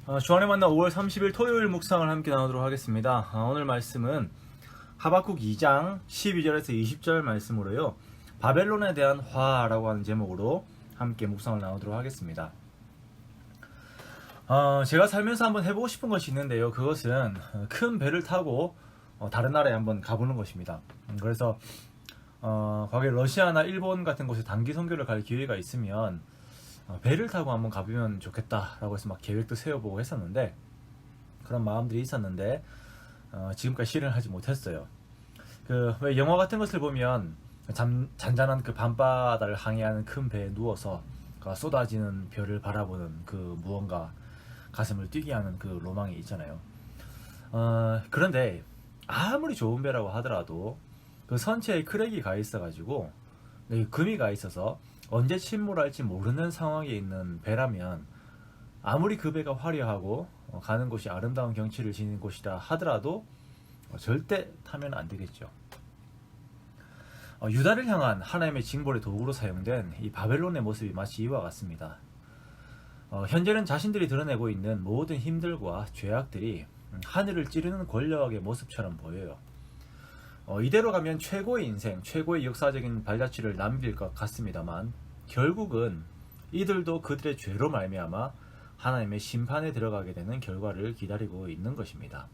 주안의 만나 5월 30일 토요일 묵상을 함께 나누도록 하겠습니다. 오늘 말씀은 하박국 2장 12절에서 20절 말씀으로요. 바벨론에 대한 화라고 하는 제목으로 함께 묵상을 나누도록 하겠습니다. 제가 살면서 한번 해보고 싶은 것이 있는데요. 그것은 큰 배를 타고 다른 나라에 한번 가보는 것입니다. 그래서 과거에 러시아나 일본 같은 곳에 단기 선교를 갈 기회가 있으면 배를 타고 한번 가보면 좋겠다라고 해서 막 계획도 세워보고 했었는데, 그런 마음들이 있었는데 지금까지 실현하지 못했어요. 왜 영화 같은 것을 보면 잔잔한 그 밤바다를 항해하는 큰 배에 누워서 쏟아지는 별을 바라보는 그 무언가 가슴을 뛰게 하는 그 로망이 있잖아요. 그런데 아무리 좋은 배라고 하더라도 그 선체에 크랙이 가 있어가지고 금이 가 있어서 언제 침몰할지 모르는 상황에 있는 배라면, 아무리 그 배가 화려하고 가는 곳이 아름다운 경치를 지닌 곳이라 하더라도 절대 타면 안 되겠죠. 유다를 향한 하나님의 징벌의 도구로 사용된 이 바벨론의 모습이 마치 이와 같습니다. 현재는 자신들이 드러내고 있는 모든 힘들과 죄악들이 하늘을 찌르는 권력의 모습처럼 보여요. 이대로 가면 최고의 인생, 최고의 역사적인 발자취를 남길 것 같습니다만, 결국은 이들도 그들의 죄로 말미암아 하나님의 심판에 들어가게 되는 결과를 기다리고 있는 것입니다.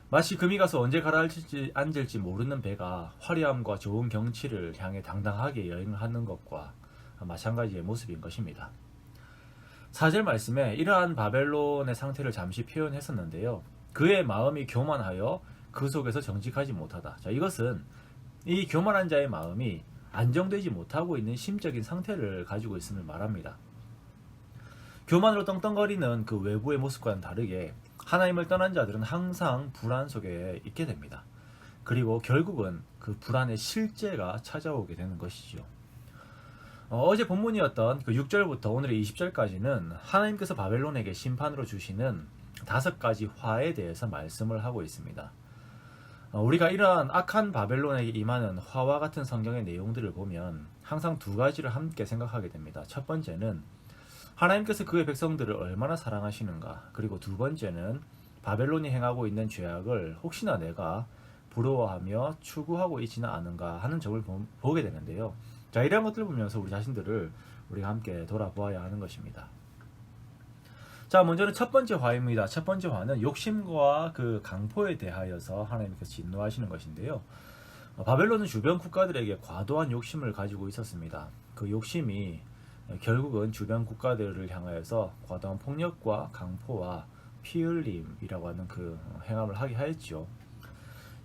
마치 금이 가서 언제 가라앉을지 모르는 배가 화려함과 좋은 경치를 향해 당당하게 여행을 하는 것과 마찬가지의 모습인 것입니다. 4절 말씀에 이러한 바벨론의 상태를 잠시 표현했었는데요. 그의 마음이 교만하여 그 속에서 정직하지 못하다. 이것은 이 교만한 자의 마음이 안정되지 못하고 있는 심적인 상태를 가지고 있음을 말합니다. 교만으로 떵떵거리는 그 외부의 모습과는 다르게 하나님을 떠난 자들은 항상 불안 속에 있게 됩니다. 그리고 결국은 그 불안의 실제가 찾아오게 되는 것이죠. 어제 본문이었던 그 6절부터 오늘의 20절까지는 하나님께서 바벨론에게 심판으로 주시는 5가지 화에 대해서 말씀을 하고 있습니다. 우리가 이러한 악한 바벨론에게 임하는 화와 같은 성경의 내용들을 보면 항상 2가지를 함께 생각하게 됩니다. 첫 번째는 하나님께서 그의 백성들을 얼마나 사랑하시는가, 그리고 2번째는 바벨론이 행하고 있는 죄악을 혹시나 내가 부러워하며 추구하고 있지는 않은가 하는 점을 보게 되는데요. 이런 것들을 보면서 우리 자신들을 우리가 함께 돌아보아야 하는 것입니다. 먼저는 첫 번째 화입니다. 첫 번째 화는 욕심과 그 강포에 대하여서 하나님께서 진노하시는 것인데요. 바벨론은 주변 국가들에게 과도한 욕심을 가지고 있었습니다. 그 욕심이 결국은 주변 국가들을 향하여서 과도한 폭력과 강포와 피 흘림이라고 하는 그 행함을 하게 하였죠.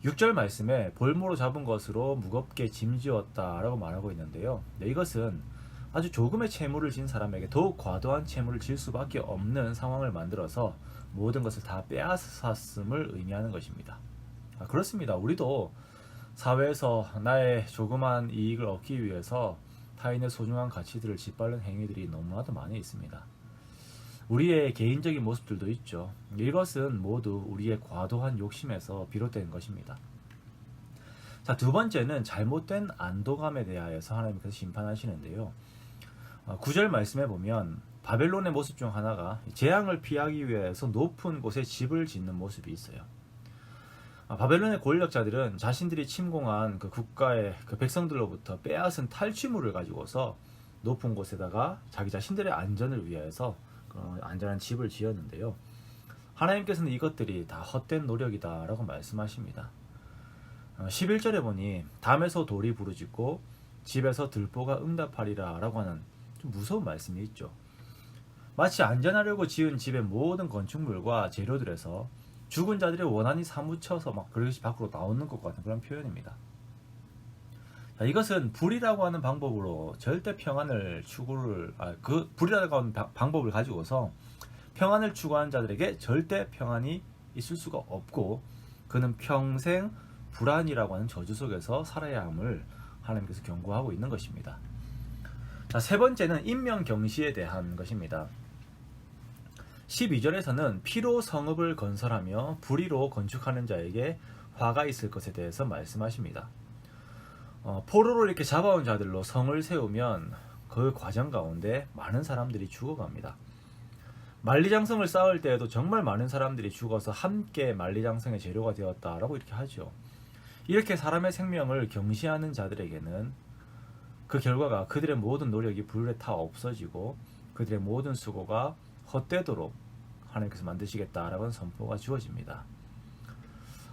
6절 말씀에 볼모로 잡은 것으로 무겁게 짐지었다라고 말하고 있는데요. 이것은 아주 조금의 채무를 진 사람에게 더욱 과도한 채무를 질 수밖에 없는 상황을 만들어서 모든 것을 다 빼앗았음을 의미하는 것입니다. 그렇습니다. 우리도 사회에서 나의 조그만 이익을 얻기 위해서 타인의 소중한 가치들을 짓밟는 행위들이 너무나도 많이 있습니다. 우리의 개인적인 모습들도 있죠. 이것은 모두 우리의 과도한 욕심에서 비롯된 것입니다. 2번째는 잘못된 안도감에 대하여서 하나님께서 심판하시는데요. 9절 말씀에 보면 바벨론의 모습 중 하나가 재앙을 피하기 위해서 높은 곳에 집을 짓는 모습이 있어요. 바벨론의 권력자들은 자신들이 침공한 그 국가의 그 백성들로부터 빼앗은 탈취물을 가지고서 높은 곳에다가 자기 자신들의 안전을 위해서 안전한 집을 지었는데요. 하나님께서는 이것들이 다 헛된 노력이다 라고 말씀하십니다. 11절에 보니 담에서 돌이 부르짖고 집에서 들보가 응답하리라 라고 하는 좀 무서운 말씀이 있죠. 마치 안전하려고 지은 집의 모든 건축물과 재료들에서 죽은 자들의 원한이 사무쳐서 막 그릇이 밖으로 나오는 것 같은 그런 표현입니다. 이것은 불이라고 하는 방법으로 절대 평안을 불이라고 하는 방법을 가지고서 평안을 추구하는 자들에게 절대 평안이 있을 수가 없고, 그는 평생 불안이라고 하는 저주 속에서 살아야 함을 하나님께서 경고하고 있는 것입니다. 3번째는 인명경시에 대한 것입니다. 12절에서는 피로 성읍을 건설하며 불의로 건축하는 자에게 화가 있을 것에 대해서 말씀하십니다. 포로로 이렇게 잡아온 자들로 성을 세우면 그 과정 가운데 많은 사람들이 죽어갑니다. 만리장성을 쌓을 때에도 정말 많은 사람들이 죽어서 함께 만리장성의 재료가 되었다라고 이렇게 하죠. 이렇게 사람의 생명을 경시하는 자들에게는 그 결과가 그들의 모든 노력이 불에 타 없어지고 그들의 모든 수고가 헛되도록 하나님께서 만드시겠다라는 선포가 주어집니다.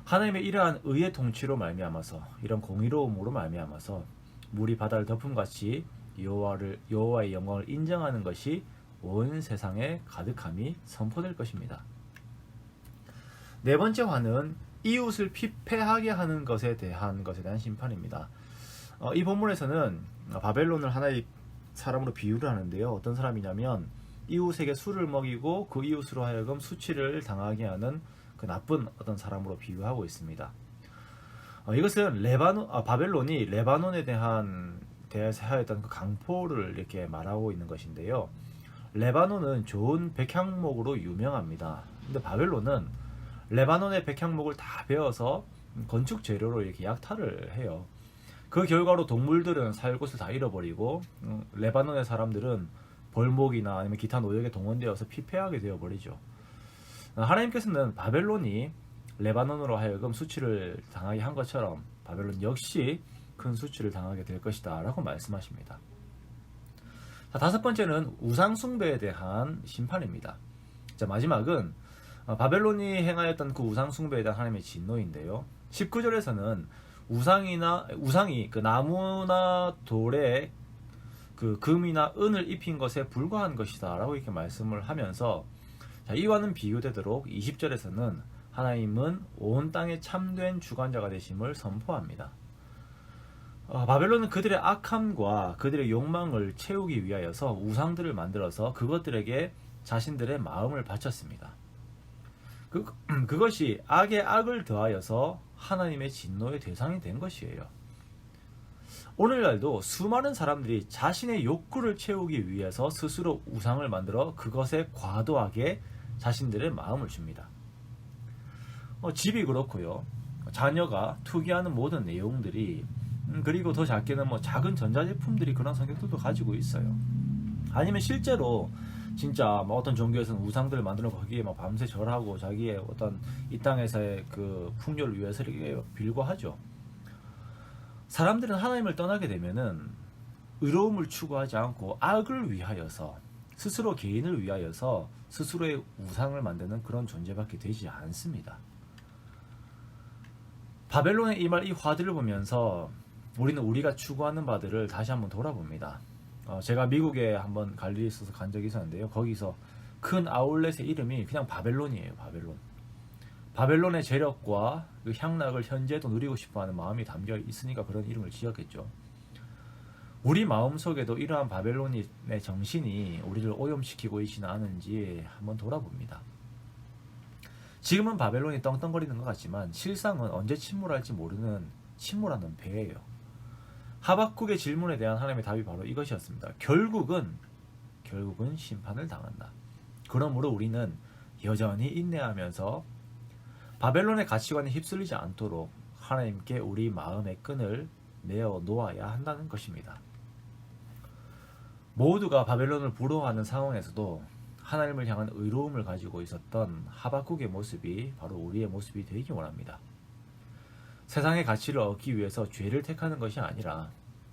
하나님의 이러한 의의 통치로 말미암아서, 이런 공의로움으로 말미암아서 물이 바다를 덮음같이 여호와의 영광을 인정하는 것이 온 세상에 가득함이 선포될 것입니다. 네 번째 화는 이웃을 피폐하게 하는 것에 대한 심판입니다. 이 본문에서는 바벨론을 하나의 사람으로 비유를 하는데요. 어떤 사람이냐면 이웃에게 술을 먹이고 그 이웃으로 하여금 수치를 당하게 하는 그 나쁜 어떤 사람으로 비유하고 있습니다. 이것은 바벨론이 레바논에 대해서 하였던 그 강포를 이렇게 말하고 있는 것인데요. 레바논은 좋은 백향목으로 유명합니다. 근데 바벨론은 레바논의 백향목을 다 베어서 건축 재료로 이렇게 약탈을 해요. 그 결과로 동물들은 살 곳을 다 잃어버리고 레바논의 사람들은 벌목이나 아니면 기타 노역에 동원되어서 피폐하게 되어버리죠. 하나님께서는 바벨론이 레바논으로 하여금 수치를 당하게 한 것처럼 바벨론 역시 큰 수치를 당하게 될 것이다 라고 말씀하십니다. 자, 다섯 번째는 우상 숭배에 대한 심판입니다. 자, 마지막은 바벨론이 행하였던 그 우상 숭배에 대한 하나님의 진노인데요. 19절에서는 우상이 그 나무나 돌에 그 금이나 은을 입힌 것에 불과한 것이다 라고 이렇게 말씀을 하면서, 자, 이와는 비교되도록 20절에서는 하나님은 온 땅의 참된 주관자가 되심을 선포합니다. 바벨론은 그들의 악함과 그들의 욕망을 채우기 위하여서 우상들을 만들어서 그것들에게 자신들의 마음을 바쳤습니다. 그것이 악에 악을 더하여서 하나님의 진노의 대상이 된 것이에요. 오늘날도 수많은 사람들이 자신의 욕구를 채우기 위해서 스스로 우상을 만들어 그것에 과도하게 자신들의 마음을 줍니다. 집이 그렇고요. 자녀가 투기하는 모든 내용들이, 그리고 더 작게는 작은 전자제품들이 그런 성격들도 가지고 있어요. 아니면 실제로 진짜 어떤 종교에서는 우상들을 만들어 거기에 밤새 절하고 자기의 어떤 이 땅에서의 그 풍요를 위해서 이렇게 빌고 하죠. 사람들은 하나님을 떠나게 되면은 의로움을 추구하지 않고 악을 위하여서, 스스로 개인을 위하여서 스스로의 우상을 만드는 그런 존재밖에 되지 않습니다. 바벨론의 이 화들을 보면서 우리는 우리가 추구하는 바들을 다시 한번 돌아봅니다. 제가 미국에 한번 갈 일이 있어서 간 적이 있었는데요. 거기서 큰 아울렛의 이름이 그냥 바벨론이에요. 바벨론의 재력과 그 향락을 현재도 누리고 싶어하는 마음이 담겨 있으니까 그런 이름을 지었겠죠. 우리 마음속에도 이러한 바벨론의 정신이 우리를 오염시키고 있지는 않은지 한번 돌아봅니다. 지금은 바벨론이 떵떵거리는 것 같지만 실상은 언제 침몰할지 모르는 침몰하는 배예요. 하박국의 질문에 대한 하나님의 답이 바로 이것이었습니다. 결국은 심판을 당한다. 그러므로 우리는 여전히 인내하면서 바벨론의 가치관에 휩쓸리지 않도록 하나님께 우리 마음의 끈을 내어 놓아야 한다는 것입니다. 모두가 바벨론을 부러워하는 상황에서도 하나님을 향한 의로움을 가지고 있었던 하박국의 모습이 바로 우리의 모습이 되기 원합니다. 세상의 가치를 얻기 위해서 죄를 택하는 것이 아니라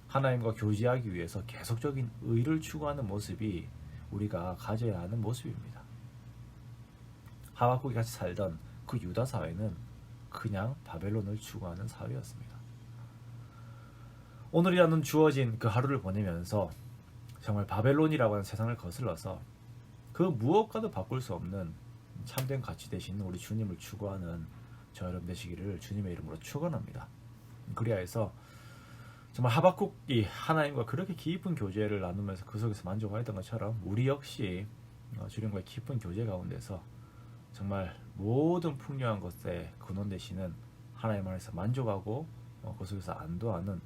하나님과 교제하기 위해서 계속적인 의를 추구하는 모습이 우리가 가져야 하는 모습입니다. 하박국이 같이 살던 그 유다 사회는 그냥 바벨론을 추구하는 사회였습니다. 오늘이라는 주어진 그 하루를 보내면서 정말 바벨론이라고 하는 세상을 거슬러서 그 무엇과도 바꿀 수 없는 참된 가치 대신 우리 주님을 추구하는 저 여러분 되시기를 주님의 이름으로 축원합니다. 그리하여서 정말 하박국이 하나님과 그렇게 깊은 교제를 나누면서 그 속에서 만족하였던 것처럼 우리 역시 주님과의 깊은 교제 가운데서 정말 모든 풍요한 것에 근원 되시는 하나님 안에서 만족하고 그 속에서 안도하는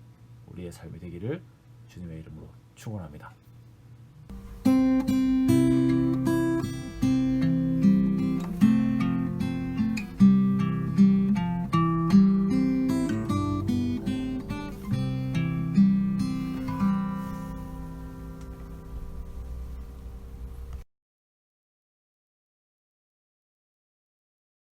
우리의 삶이 되기를 주님의 이름으로 축원합니다.